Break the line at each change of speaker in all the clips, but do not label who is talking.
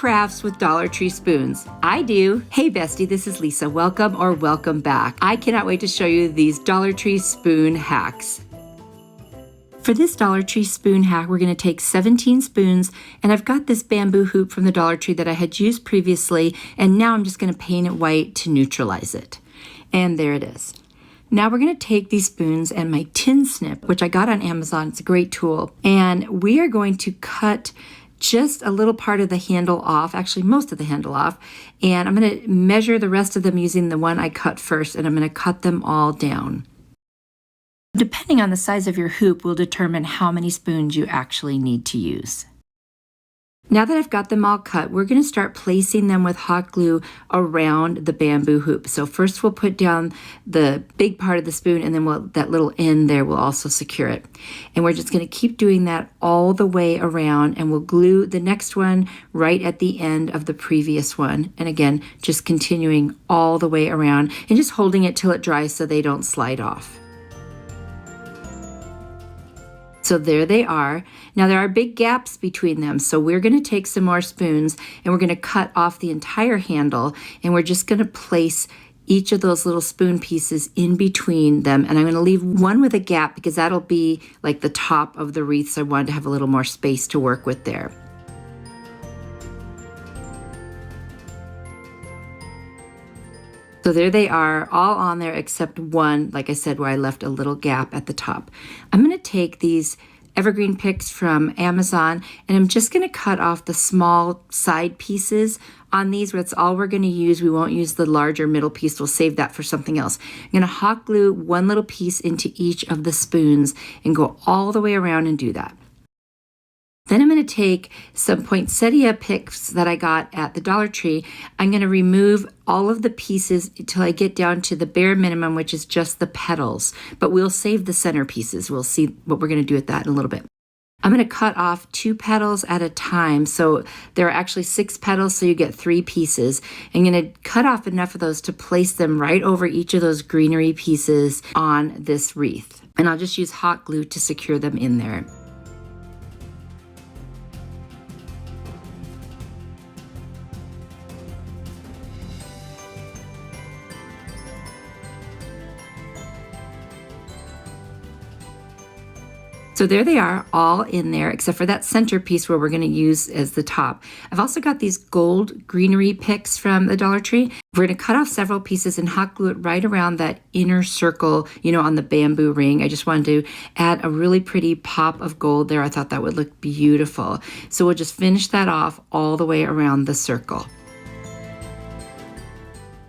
crafts with Dollar Tree spoons? I do. Hey Bestie, this is Lisa. Welcome or welcome back. I cannot wait to show you these Dollar Tree spoon hacks. For this Dollar Tree spoon hack, we're going to take 17 spoons, and I've got this bamboo hoop from the Dollar Tree that I had used previously, and now I'm just going to paint it white to neutralize it. And there it is. Now we're going to take these spoons and my tin snip, which I got on Amazon. It's a great tool. And we are going to cut just a little part of the handle off, actually most of the handle off. And I'm going to measure the rest of them using the one I cut first, and I'm going to cut them all down. Depending on the size of your hoop will determine how many spoons you actually need to use. Now that I've got them all cut, we're going to start placing them with hot glue around the bamboo hoop. So first we'll put down the big part of the spoon, and then that little end there will also secure it. And we're just going to keep doing that all the way around, and we'll glue the next one right at the end of the previous one. And again, just continuing all the way around and just holding it till it dries so they don't slide off. So there they are. Now there are big gaps between them, so we're going to take some more spoons and we're going to cut off the entire handle, and we're just going to place each of those little spoon pieces in between them, and I'm going to leave one with a gap because that'll be like the top of the wreath, so I wanted to have a little more space to work with there. So there they are, all on there except one, like I said, where I left a little gap at the top. I'm going to take these evergreen picks from Amazon, and I'm just going to cut off the small side pieces on these. That's all we're going to use. We won't use the larger middle piece. We'll save that for something else. I'm going to hot glue one little piece into each of the spoons and go all the way around and do that. Then I'm going to take some poinsettia picks that I got at the Dollar Tree. I'm going to remove all of the pieces until I get down to the bare minimum, which is just the petals. But we'll save the center pieces. We'll see what we're going to do with that in a little bit. I'm going to cut off 2 petals at a time. So there are actually 6 petals, so you get 3 pieces. I'm going to cut off enough of those to place them right over each of those greenery pieces on this wreath. And I'll just use hot glue to secure them in there. So there they are, all in there, except for that center piece where we're going to use as the top. I've also got these gold greenery picks from the Dollar Tree. We're going to cut off several pieces and hot glue it right around that inner circle, on the bamboo ring. I just wanted to add a really pretty pop of gold there. I thought that would look beautiful. So we'll just finish that off all the way around the circle.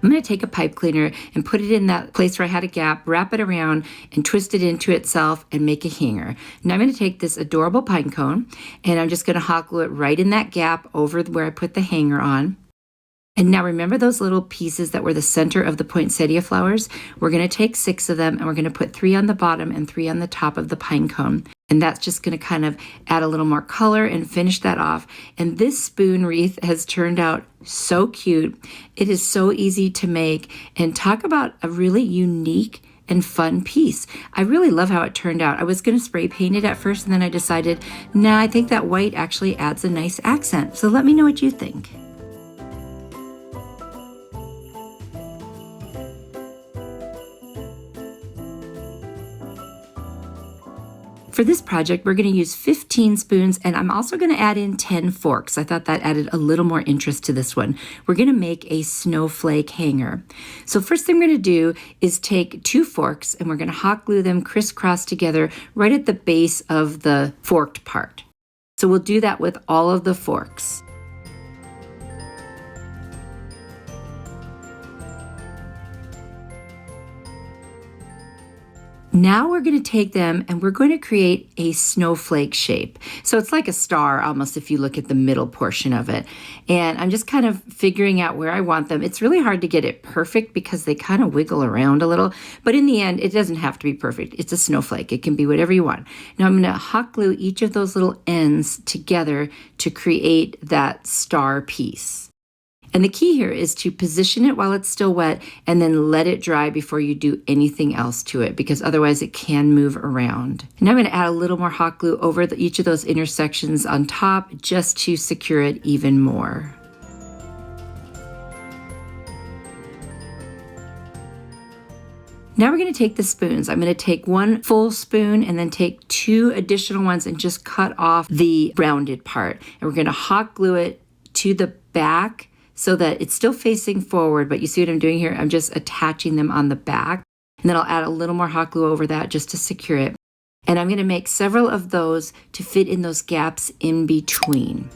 I'm going to take a pipe cleaner and put it in that place where I had a gap, wrap it around, and twist it into itself and make a hanger. Now I'm going to take this adorable pine cone, and I'm just going to hot glue it right in that gap over where I put the hanger on. And now remember those little pieces that were the center of the poinsettia flowers? We're going to take 6 of them, and we're going to put 3 on the bottom and 3 on the top of the pine cone. And that's just going to kind of add a little more color and finish that off. And this spoon wreath has turned out so cute. It is so easy to make, and talk about a really unique and fun piece. I really love how it turned out. I was going to spray paint it at first, and then I decided, nah, I think that white actually adds a nice accent. So let me know what you think. For this project, we're going to use 15 spoons, and I'm also going to add in 10 forks. I thought that added a little more interest to this one. We're going to make a snowflake hanger. So first thing we're going to do is take 2 forks, and we're going to hot glue them crisscross together right at the base of the forked part. So we'll do that with all of the forks. Now we're going to take them and we're going to create a snowflake shape. So it's like a star almost if you look at the middle portion of it. And I'm just kind of figuring out where I want them. It's really hard to get it perfect because they kind of wiggle around a little. But in the end, it doesn't have to be perfect. It's a snowflake. It can be whatever you want. Now I'm going to hot glue each of those little ends together to create that star piece. And the key here is to position it while it's still wet and then let it dry before you do anything else to it, because otherwise it can move around. Now I'm going to add a little more hot glue over each of those intersections on top just to secure it even more. Now we're going to take the spoons. I'm going to take one full spoon and then take 2 additional ones and just cut off the rounded part. And we're going to hot glue it to the back so that it's still facing forward, but you see what I'm doing here? I'm just attaching them on the back. And then I'll add a little more hot glue over that just to secure it. And I'm going to make several of those to fit in those gaps in between.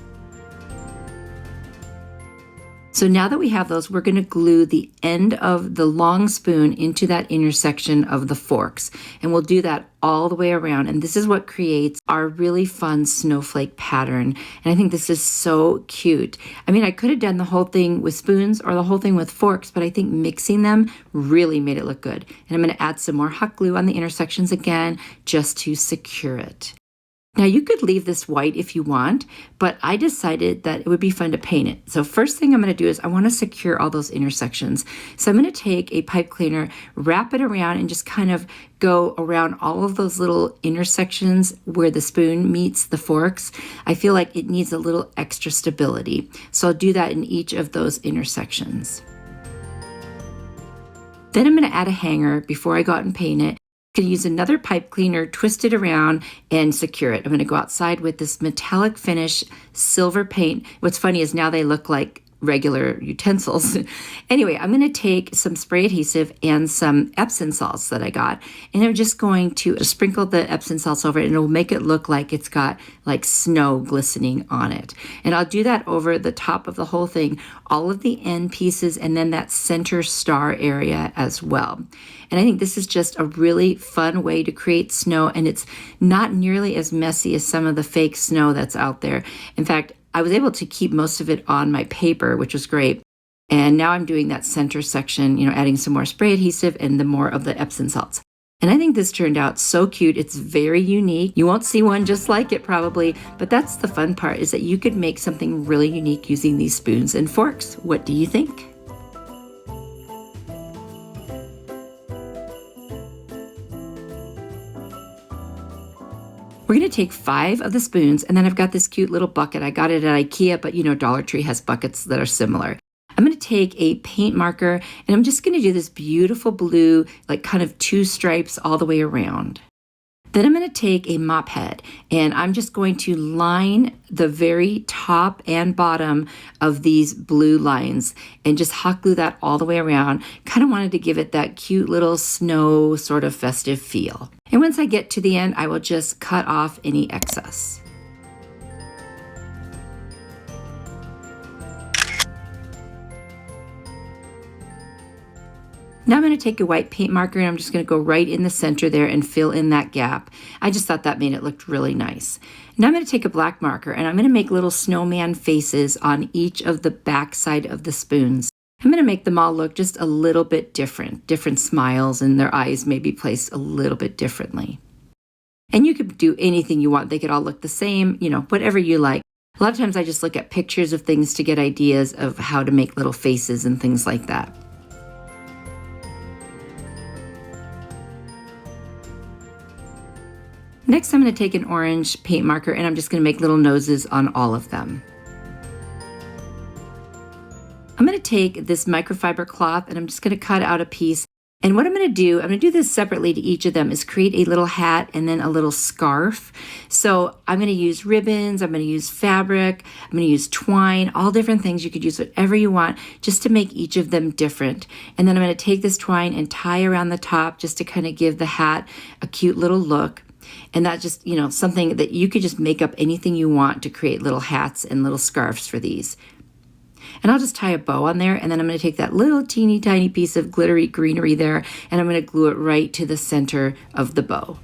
So now that we have those, we're going to glue the end of the long spoon into that intersection of the forks. And we'll do that all the way around. And this is what creates our really fun snowflake pattern. And I think this is so cute. I mean, I could have done the whole thing with spoons or the whole thing with forks, but I think mixing them really made it look good. And I'm going to add some more hot glue on the intersections again, just to secure it. Now you could leave this white if you want, but I decided that it would be fun to paint it. So first thing I'm going to do is I want to secure all those intersections. So I'm going to take a pipe cleaner, wrap it around, and just kind of go around all of those little intersections where the spoon meets the forks. I feel like it needs a little extra stability. So I'll do that in each of those intersections. Then I'm going to add a hanger before I go out and paint it. Going to use another pipe cleaner, twist it around, and secure it. I'm going to go outside with this metallic finish silver paint. What's funny is now they look like regular utensils. Anyway, I'm going to take some spray adhesive and some Epsom salts that I got, and I'm just going to sprinkle the Epsom salts over it, and it'll make it look like it's got like snow glistening on it. And I'll do that over the top of the whole thing, all of the end pieces, and then that center star area as well. And I think this is just a really fun way to create snow, and it's not nearly as messy as some of the fake snow that's out there. In fact, I was able to keep most of it on my paper, which was great. And now I'm doing that center section, adding some more spray adhesive and the more of the Epsom salts. And I think this turned out so cute. It's very unique. You won't see one just like it probably, but that's the fun part, is that you could make something really unique using these spoons and forks. What do you think? We're going to take 5 of the spoons, and then I've got this cute little bucket. I got it at IKEA, but Dollar Tree has buckets that are similar. I'm going to take a paint marker, and I'm just going to do this beautiful blue, like kind of 2 stripes all the way around. Then I'm going to take a mop head, and I'm just going to line the very top and bottom of these blue lines and just hot glue that all the way around. Kind of wanted to give it that cute little snow sort of festive feel. And once I get to the end, I will just cut off any excess. Now I'm going to take a white paint marker, and I'm just going to go right in the center there and fill in that gap. I just thought that made it look really nice. Now I'm going to take a black marker, and I'm going to make little snowman faces on each of the back side of the spoons. I'm going to make them all look just a little bit different smiles, and their eyes may be placed a little bit differently. And you could do anything you want. They could all look the same, whatever you like. A lot of times I just look at pictures of things to get ideas of how to make little faces and things like that. Next, I'm going to take an orange paint marker, and I'm just going to make little noses on all of them. I'm going to take this microfiber cloth, and I'm just going to cut out a piece. And what I'm going to do this separately to each of them, is create a little hat and then a little scarf. So I'm going to use ribbons, I'm going to use fabric, I'm going to use twine, all different things. You could use whatever you want just to make each of them different. And then I'm going to take this twine and tie around the top just to kind of give the hat a cute little look. And that just, something that you could just make up anything you want to create little hats and little scarves for these. And I'll just tie a bow on there, and then I'm going to take that little teeny tiny piece of glittery greenery there, and I'm going to glue it right to the center of the bow.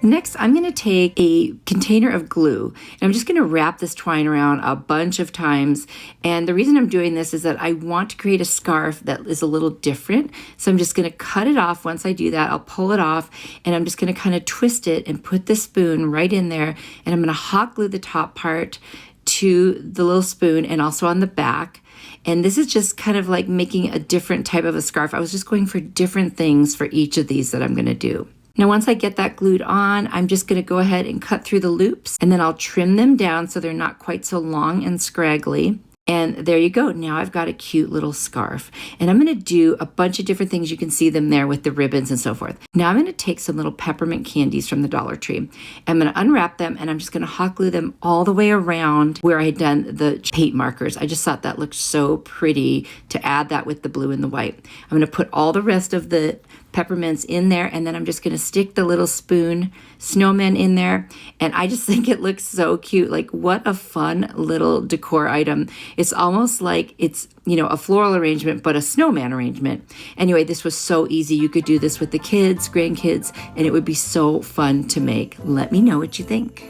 Next, I'm going to take a container of glue, and I'm just going to wrap this twine around a bunch of times. And the reason I'm doing this is that I want to create a scarf that is a little different. So I'm just going to cut it off. Once I do that, I'll pull it off, and I'm just going to kind of twist it and put the spoon right in there. And I'm going to hot glue the top part to the little spoon and also on the back. And this is just kind of like making a different type of a scarf. I was just going for different things for each of these that I'm going to do. Now, once I get that glued on, I'm just going to go ahead and cut through the loops, and then I'll trim them down so they're not quite so long and scraggly. And there you go. Now I've got a cute little scarf. And I'm going to do a bunch of different things. You can see them there with the ribbons and so forth. Now I'm going to take some little peppermint candies from the Dollar Tree. I'm going to unwrap them, and I'm just going to hot glue them all the way around where I had done the paint markers. I just thought that looked so pretty to add that with the blue and the white. I'm going to put all the rest of the peppermints in there, and then I'm just going to stick the little spoon snowman in there, and I just think it looks so cute. Like, what a fun little decor item. It's almost like it's, you know, a floral arrangement but a snowman arrangement. Anyway, this was so easy. You could do this with the kids, grandkids, and it would be so fun to make. Let me know what you think.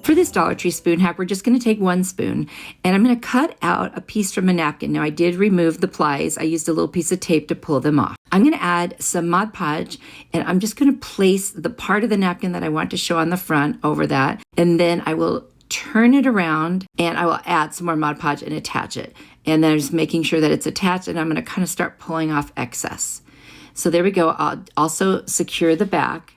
For this Dollar Tree spoon hack, we're just going to take one spoon, and I'm going to cut out a piece from a napkin. Now, I did remove the plies. I used a little piece of tape to pull them off. I'm going to add some Mod Podge, and I'm just going to place the part of the napkin that I want to show on the front over that, and then I will turn it around, and I will add some more Mod Podge and attach it. And then I'm just making sure that it's attached, and I'm going to kind of start pulling off excess. So there we go. I'll also secure the back.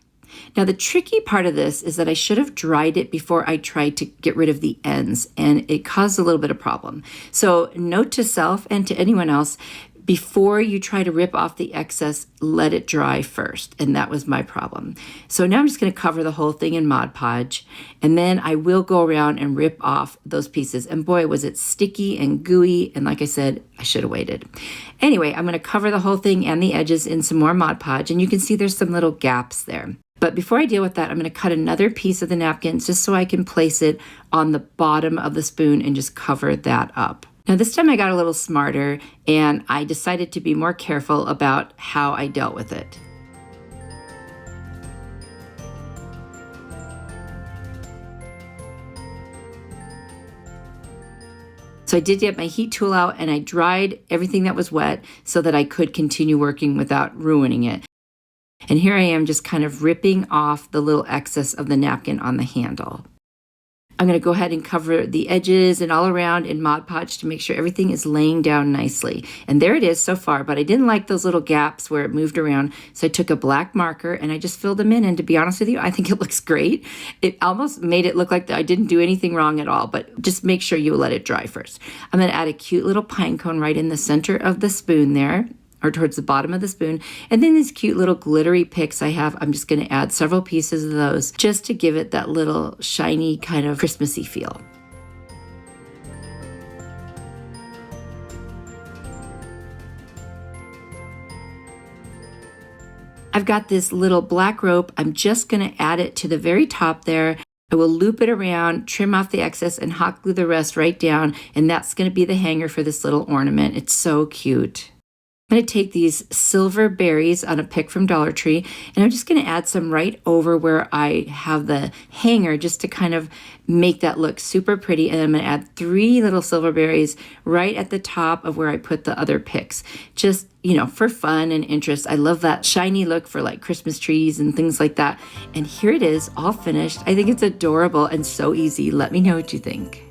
Now, the tricky part of this is that I should have dried it before I tried to get rid of the ends, and it caused a little bit of problem. So note to self and to anyone else, before you try to rip off the excess, let it dry first. And that was my problem. So now I'm just going to cover the whole thing in Mod Podge, and then I will go around and rip off those pieces. And boy, was it sticky and gooey. And like I said, I should have waited. Anyway, I'm going to cover the whole thing and the edges in some more Mod Podge, and you can see there's some little gaps there. But before I deal with that, I'm going to cut another piece of the napkin just so I can place it on the bottom of the spoon and just cover that up. Now, this time I got a little smarter, and I decided to be more careful about how I dealt with it. So I did get my heat tool out, and I dried everything that was wet so that I could continue working without ruining it. And here I am just kind of ripping off the little excess of the napkin on the handle. I'm going to go ahead and cover the edges and all around in Mod Podge to make sure everything is laying down nicely. And there it is so far, but I didn't like those little gaps where it moved around. So I took a black marker and I just filled them in. And to be honest with you, I think it looks great. It almost made it look like I didn't do anything wrong at all, but just make sure you let it dry first. I'm going to add a cute little pine cone right in the center of the spoon there, or towards the bottom of the spoon. And then these cute little glittery pics I have, I'm just going to add several pieces of those just to give it that little shiny kind of Christmassy feel. I've got this little black rope. I'm just going to add it to the very top there. I will loop it around, trim off the excess, and hot glue the rest right down. And that's going to be the hanger for this little ornament. It's so cute. I'm going to take these silver berries on a pick from Dollar Tree, and I'm just going to add some right over where I have the hanger just to kind of make that look super pretty. And I'm going to add 3 little silver berries right at the top of where I put the other picks. Just, you know, for fun and interest. I love that shiny look for like Christmas trees and things like that. And here it is, all finished. I think it's adorable and so easy. Let me know what you think.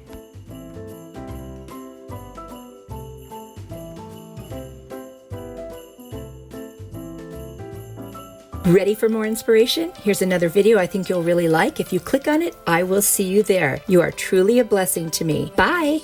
Ready for more inspiration? Here's another video I think you'll really like. If you click on it, I will see you there. You are truly a blessing to me. Bye!